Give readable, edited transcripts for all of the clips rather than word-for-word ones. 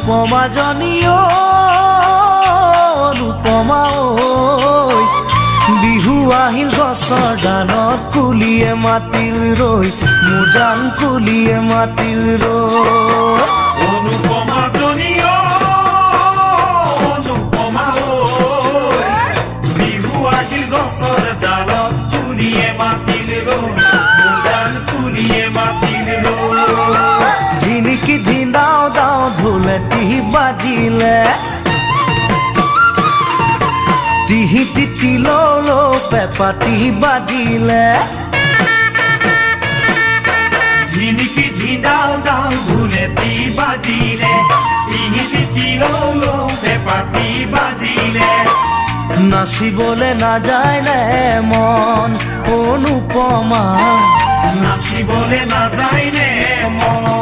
অনুপমা জনী অনুপমা বিহু আহিল গছৰ ডালত কুলিয়ে মাতিল ৰৈ মোৰ জান কুলিয়ে মাতিল ৰৈ অনুপমা জনী অনুপমা বিহু আহিল গছৰ ডালত কুলিয়ে মাতিল ৰৈ মোৰ জান কুলিয়ে মাতিল ৰৈ ঝিনিকি ধিনাও দাও ঢোলে টিহি বাজিলে টিহি তিতিলো পেপাটি বাজিলে ঝিনিকি ধিনাও দাও ঢোলে টি বাজিলে টিহি তিতিলো পেপাটি বাজিলে নাচিবলে নাযায় নে মন অনুপমা নাচিবলে নাযায় নে মন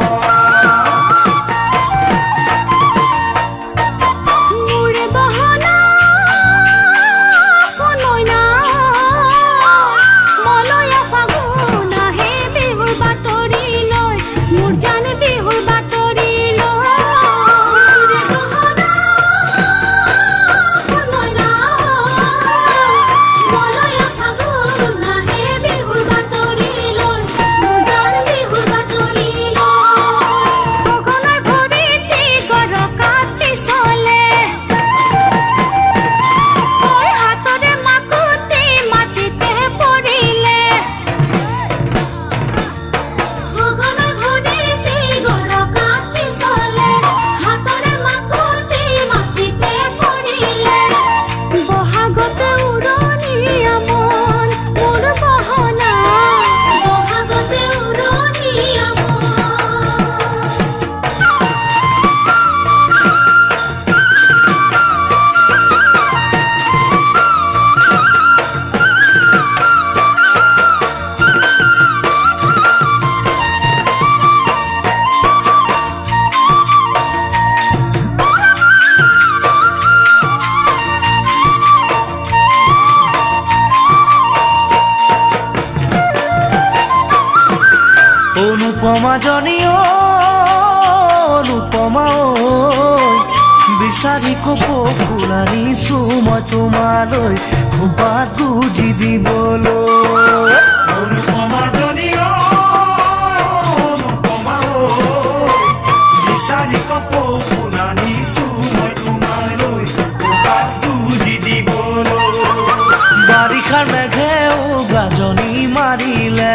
অনুপমা জনী অনুপমা বিচাৰি কপৌফুল আনিছো মই তোমালৈ খোপাত গুজি দিবলৈ অনুপমা জনী অনুপমা বিচাৰি কপৌফুল আনিছো মই তোমালৈ খোপাত গুজি দিবলৈ বাৰিষাৰ মেঘেও গাজনি মাৰিলে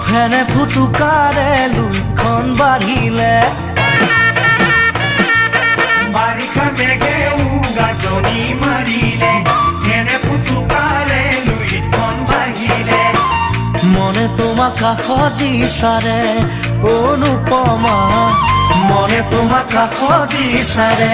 ফেনে ফুটুকাৰে লুইখন বাঢ়িলে বাৰিষা মেঘেও গাজনি মাৰিলে ফেনে ফুটুকাৰে লুইখন বাঢ়িলে মনে তোমাক কাষত বিচাৰে অনুপমা মনে তোমাক কাষত বিচাৰে